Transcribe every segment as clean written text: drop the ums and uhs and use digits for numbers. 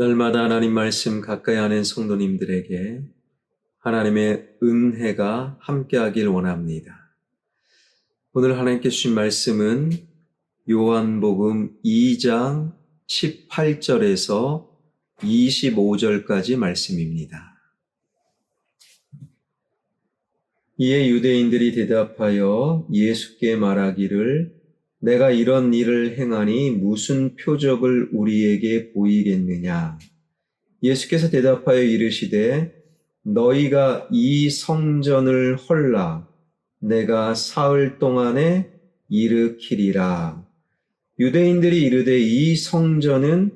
날마다 하나님 말씀 가까이 하는 성도님들에게 하나님의 은혜가 함께하길 원합니다. 오늘 하나님께 주신 말씀은 요한복음 2장 18절에서 25절까지 말씀입니다. 이에 유대인들이 대답하여 예수께 말하기를 내가 이런 일을 행하니 무슨 표적을 우리에게 보이겠느냐? 예수께서 대답하여 이르시되 너희가 이 성전을 헐라 내가 사흘 동안에 일으키리라. 유대인들이 이르되 이 성전은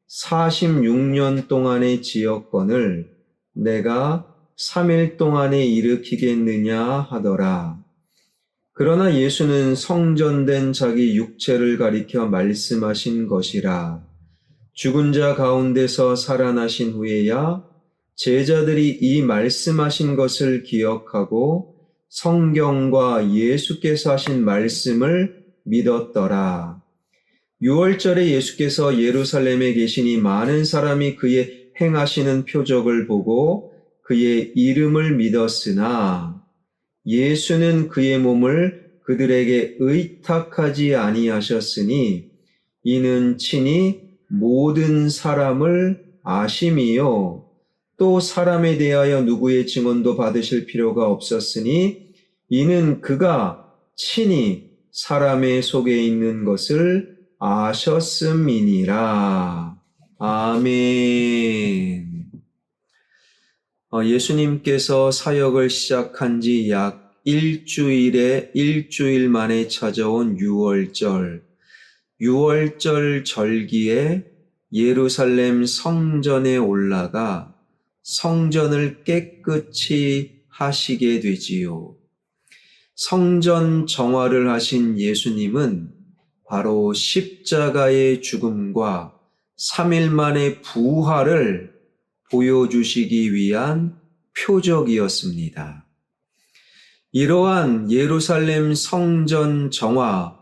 46년 동안에 지었거늘 내가 3일 동안에 일으키겠느냐 하더라. 그러나 예수는 성전된 자기 육체를 가리켜 말씀하신 것이라. 죽은 자 가운데서 살아나신 후에야 제자들이 이 말씀하신 것을 기억하고 성경과 예수께서 하신 말씀을 믿었더라. 6월절에 예수께서 예루살렘에 계시니 많은 사람이 그의 행하시는 표적을 보고 그의 이름을 믿었으나 예수는 그의 몸을 그들에게 의탁하지 아니하셨으니 이는 친히 모든 사람을 아심이요 또 사람에 대하여 누구의 증언도 받으실 필요가 없었으니 이는 그가 친히 사람의 속에 있는 것을 아셨음이니라. 아멘. 예수님께서 사역을 시작한 지 약 일주일 만에 찾아온 6월절. 6월절 절기에 예루살렘 성전에 올라가 성전을 깨끗이 하시게 되지요. 성전 정화를 하신 예수님은 바로 십자가의 죽음과 3일 만의 부활을 보여주시기 위한 표적이었습니다. 이러한 예루살렘 성전 정화,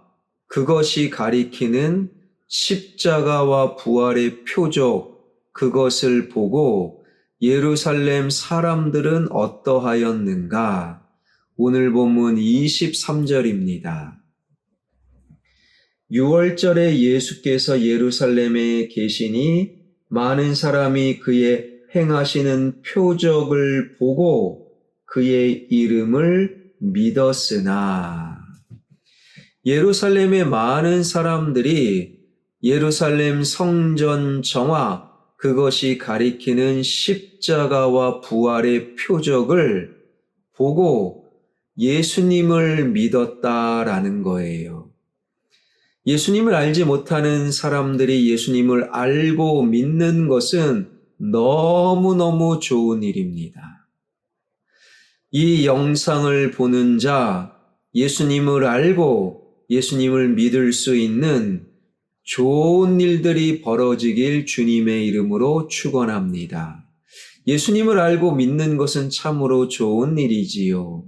그것이 가리키는 십자가와 부활의 표적, 그것을 보고 예루살렘 사람들은 어떠하였는가? 오늘 본문 23절입니다. 6월절에 예수께서 예루살렘에 계시니 많은 사람이 그의 행하시는 표적을 보고 그의 이름을 믿었으나 예루살렘의 많은 사람들이 예루살렘 성전 정화, 그것이 가리키는 십자가와 부활의 표적을 보고 예수님을 믿었다라는 거예요. 예수님을 알지 못하는 사람들이 예수님을 알고 믿는 것은 너무너무 좋은 일입니다. 이 영상을 보는 자, 예수님을 알고 예수님을 믿을 수 있는 좋은 일들이 벌어지길 주님의 이름으로 축원합니다. 예수님을 알고 믿는 것은 참으로 좋은 일이지요.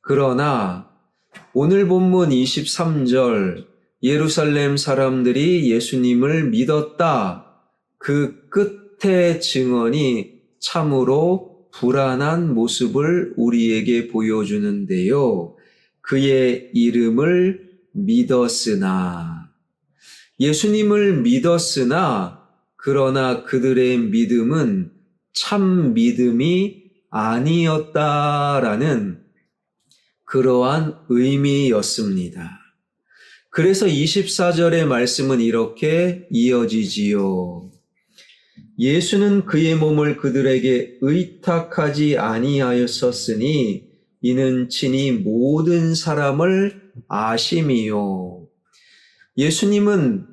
그러나 오늘 본문 23절 예루살렘 사람들이 예수님을 믿었다. 그 끝의 증언이 참으로 불안한 모습을 우리에게 보여주는데요. 그의 이름을 믿었으나, 예수님을 믿었으나, 그러나 그들의 믿음은 참 믿음이 아니었다라는 그러한 의미였습니다. 그래서 24절의 말씀은 이렇게 이어지지요. 예수는 그의 몸을 그들에게 의탁하지 아니하였었으니 이는 친히 모든 사람을 아심이요. 예수님을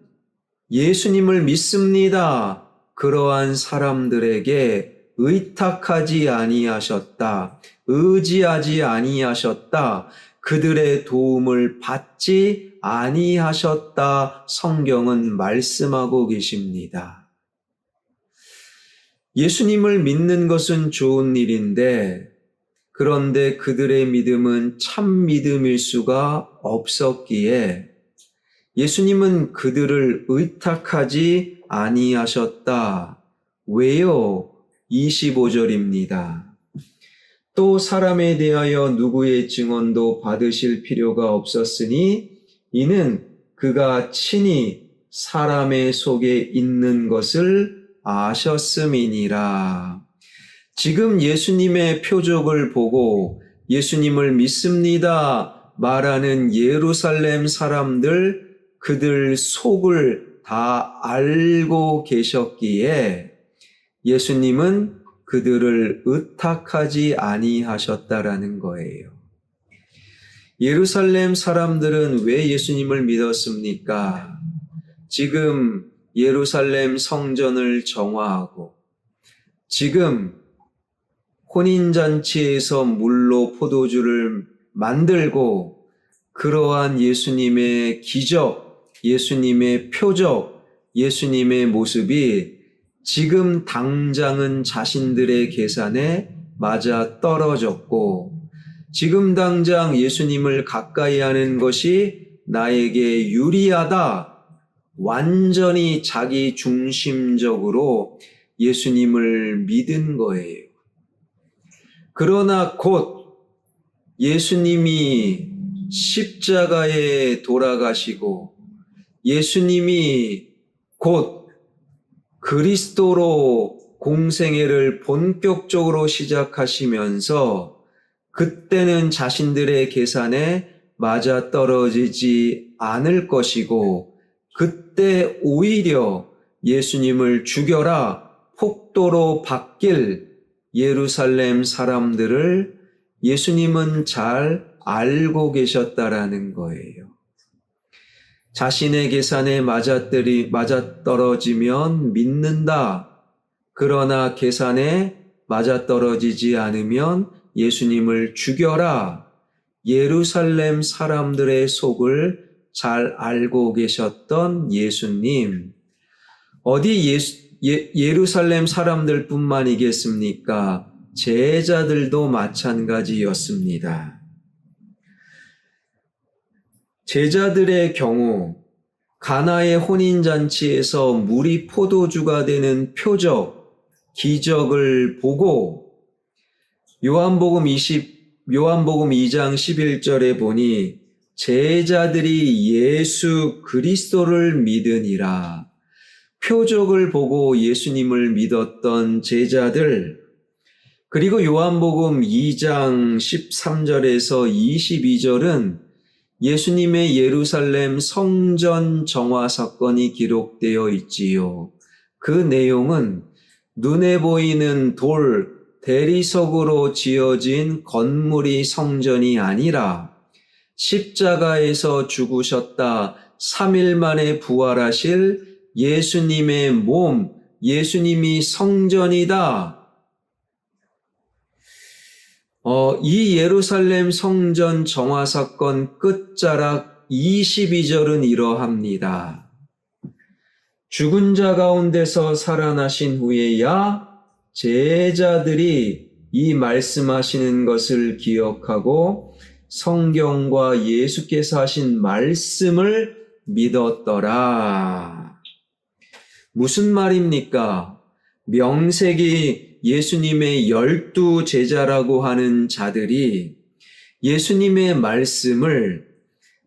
믿습니다. 그러한 사람들에게 의탁하지 아니하셨다. 의지하지 아니하셨다. 그들의 도움을 받지 아니하셨다. 성경은 말씀하고 계십니다. 예수님을 믿는 것은 좋은 일인데, 그런데 그들의 믿음은 참 믿음일 수가 없었기에 예수님은 그들을 의탁하지 아니하셨다. 왜요? 25절입니다. 또 사람에 대하여 누구의 증언도 받으실 필요가 없었으니 이는 그가 친히 사람의 속에 있는 것을 아셨음이니라. 지금 예수님의 표적을 보고 예수님을 믿습니다 말하는 예루살렘 사람들, 그들 속을 다 알고 계셨기에 예수님은 그들을 의탁하지 아니하셨다라는 거예요. 예루살렘 사람들은 왜 예수님을 믿었습니까? 지금 예루살렘 성전을 정화하고 지금 혼인잔치에서 물로 포도주를 만들고 그러한 예수님의 기적, 예수님의 표적, 예수님의 모습이 지금 당장은 자신들의 계산에 맞아 떨어졌고 지금 당장 예수님을 가까이 하는 것이 나에게 유리하다. 완전히 자기 중심적으로 예수님을 믿은 거예요. 그러나 곧 예수님이 십자가에 돌아가시고 예수님이 곧 그리스도로 공생애를 본격적으로 시작하시면서 그때는 자신들의 계산에 맞아떨어지지 않을 것이고 그때 오히려 예수님을 죽여라 폭도로 바뀔 예루살렘 사람들을 예수님은 잘 알고 계셨다라는 거예요. 자신의 계산에 맞아떨어지면 믿는다. 그러나 계산에 맞아떨어지지 않으면 예수님을 죽여라. 예루살렘 사람들의 속을 잘 알고 계셨던 예수님. 어디 예루살렘 사람들뿐만이겠습니까? 제자들도 마찬가지였습니다. 제자들의 경우 가나의 혼인잔치에서 물이 포도주가 되는 표적, 기적을 보고 요한복음 2장 11절에 보니 제자들이 예수 그리스도를 믿으니라. 표적을 보고 예수님을 믿었던 제자들, 그리고 요한복음 2장 13절에서 22절은 예수님의 예루살렘 성전 정화 사건이 기록되어 있지요. 그 내용은 눈에 보이는 돌, 대리석으로 지어진 건물이 성전이 아니라 십자가에서 죽으셨다 3일 만에 부활하실 예수님의 몸, 예수님이 성전이다. 이 예루살렘 성전 정화 사건 끝자락 22절은 이러합니다. 죽은 자 가운데서 살아나신 후에야 제자들이 이 말씀하시는 것을 기억하고 성경과 예수께서 하신 말씀을 믿었더라. 무슨 말입니까? 명색이 예수님의 12 제자라고 하는 자들이 예수님의 말씀을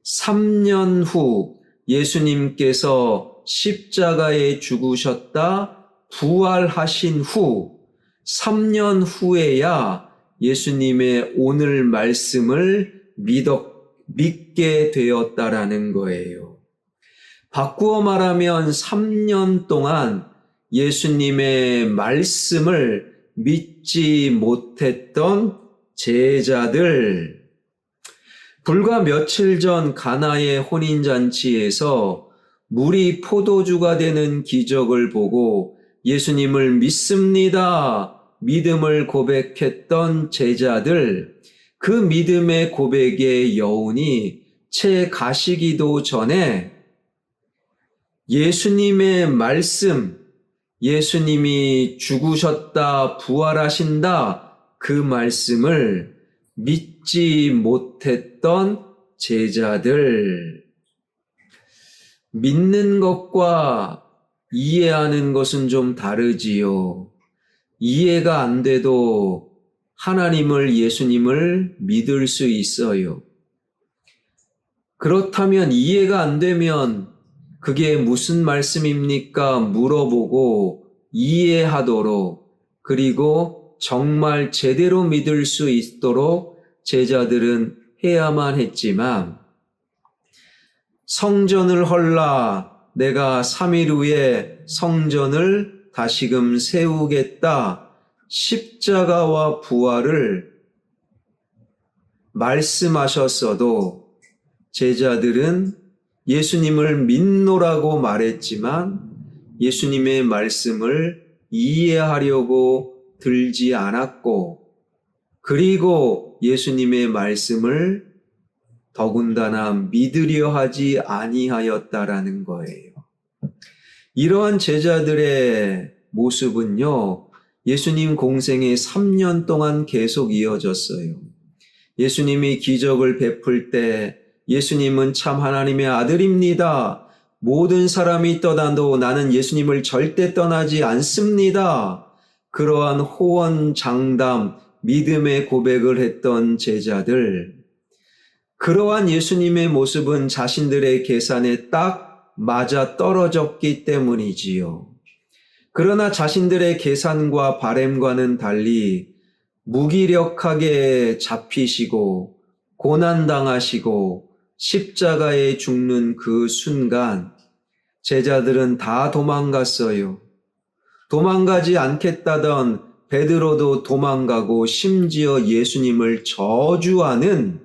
3년 후 예수님께서 십자가에 죽으셨다 부활하신 후 3년 후에야 예수님의 오늘 말씀을 믿게 되었다라는 거예요. 바꾸어 말하면 3년 동안 예수님의 말씀을 믿지 못했던 제자들, 불과 며칠 전 가나의 혼인잔치에서 물이 포도주가 되는 기적을 보고 예수님을 믿습니다. 믿음을 고백했던 제자들, 그 믿음의 고백의 여운이 채 가시기도 전에 예수님의 말씀, 예수님이 죽으셨다, 부활하신다, 그 말씀을 믿지 못했던 제자들. 믿는 것과 이해하는 것은 좀 다르지요. 이해가 안 돼도 하나님을, 예수님을 믿을 수 있어요. 그렇다면 이해가 안 되면 그게 무슨 말씀입니까? 물어보고 이해하도록, 그리고 정말 제대로 믿을 수 있도록 제자들은 해야만 했지만, 성전을 헐라, 내가 3일 후에 성전을 다시금 세우겠다, 십자가와 부활을 말씀하셨어도 제자들은 예수님을 믿노라고 말했지만 예수님의 말씀을 이해하려고 들지 않았고, 그리고 예수님의 말씀을 더군다나 믿으려 하지 아니하였다라는 거예요. 이러한 제자들의 모습은요, 예수님 공생의 3년 동안 계속 이어졌어요. 예수님이 기적을 베풀 때 예수님은 참 하나님의 아들입니다. 모든 사람이 떠나도 나는 예수님을 절대 떠나지 않습니다. 그러한 호언장담, 믿음의 고백을 했던 제자들, 그러한 예수님의 모습은 자신들의 계산에 딱 맞아 떨어졌기 때문이지요. 그러나 자신들의 계산과 바램과는 달리 무기력하게 잡히시고 고난당하시고 십자가에 죽는 그 순간 제자들은 다 도망갔어요. 도망가지 않겠다던 베드로도 도망가고 심지어 예수님을 저주하는,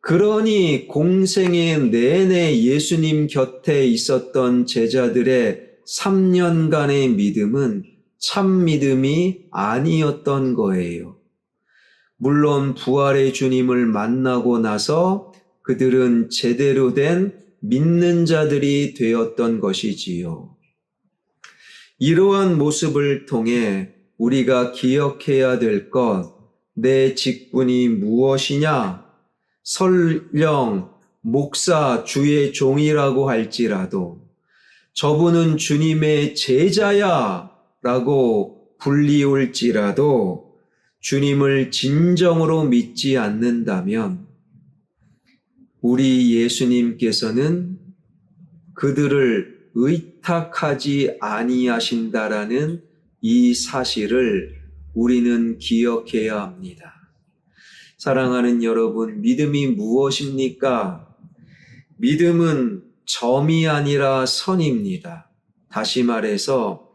그러니 공생의 내내 예수님 곁에 있었던 제자들의 3년간의 믿음은 참 믿음이 아니었던 거예요. 물론 부활의 주님을 만나고 나서 그들은 제대로 된 믿는 자들이 되었던 것이지요. 이러한 모습을 통해 우리가 기억해야 될 것, 내 직분이 무엇이냐? 설령 목사, 주의 종이라고 할지라도 저분은 주님의 제자야 라고 불리울지라도 주님을 진정으로 믿지 않는다면 우리 예수님께서는 그들을 의탁하지 아니하신다라는 이 사실을 우리는 기억해야 합니다. 사랑하는 여러분, 믿음이 무엇입니까? 믿음은 점이 아니라 선입니다. 다시 말해서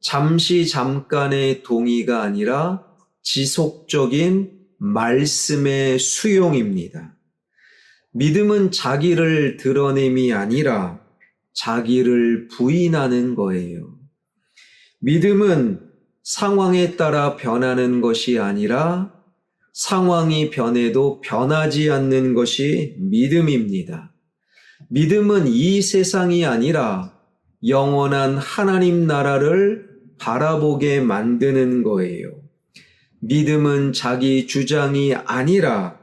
잠깐의 동의가 아니라 지속적인 말씀의 수용입니다. 믿음은 자기를 드러냄이 아니라 자기를 부인하는 거예요. 믿음은 상황에 따라 변하는 것이 아니라 상황이 변해도 변하지 않는 것이 믿음입니다. 믿음은 이 세상이 아니라 영원한 하나님 나라를 바라보게 만드는 거예요. 믿음은 자기 주장이 아니라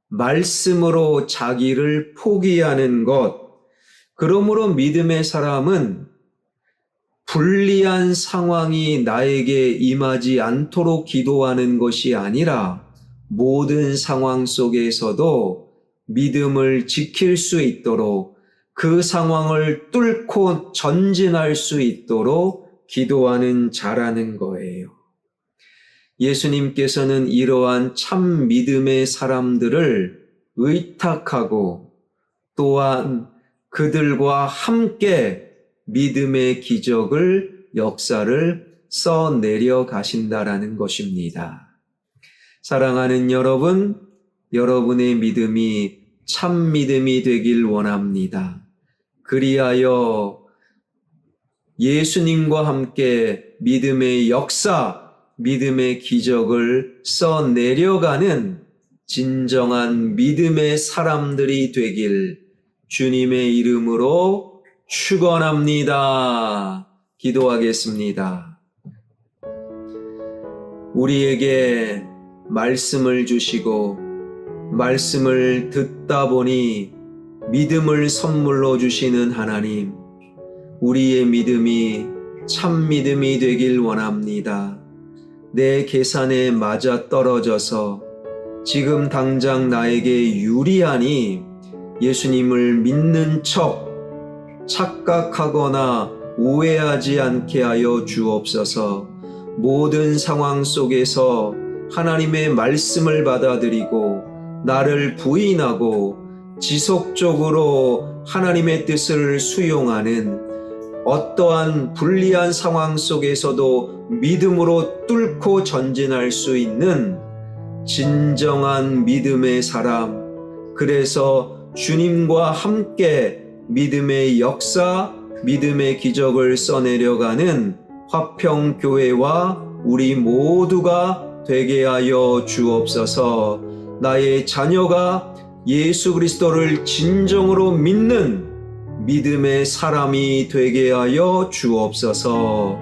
말씀으로 자기를 포기하는 것. 그러므로 믿음의 사람은 불리한 상황이 나에게 임하지 않도록 기도하는 것이 아니라 모든 상황 속에서도 믿음을 지킬 수 있도록, 그 상황을 뚫고 전진할 수 있도록 기도하는 자라는 거예요. 예수님께서는 이러한 참 믿음의 사람들을 의탁하고 또한 그들과 함께 믿음의 기적을, 역사를 써내려 가신다라는 것입니다. 사랑하는 여러분, 여러분의 믿음이 참 믿음이 되길 원합니다. 그리하여 예수님과 함께 믿음의 역사, 믿음의 기적을 써내려가는 진정한 믿음의 사람들이 되길 주님의 이름으로 축원합니다. 기도하겠습니다. 우리에게 말씀을 주시고 말씀을 듣다 보니 믿음을 선물로 주시는 하나님, 우리의 믿음이 참 믿음이 되길 원합니다. 내 계산에 맞아 떨어져서 지금 당장 나에게 유리하니 예수님을 믿는 척 착각하거나 오해하지 않게 하여 주옵소서. 모든 상황 속에서 하나님의 말씀을 받아들이고 나를 부인하고 지속적으로 하나님의 뜻을 수용하는 어떠한 불리한 상황 속에서도 믿음으로 뚫고 전진할 수 있는 진정한 믿음의 사람, 그래서 주님과 함께 믿음의 역사, 믿음의 기적을 써내려가는 화평교회와 우리 모두가 되게 하여 주옵소서. 나의 자녀가 예수 그리스도를 진정으로 믿는 믿음의 사람이 되게 하여 주옵소서.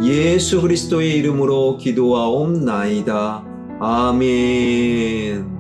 예수 그리스도의 이름으로 기도하옵나이다. 아멘.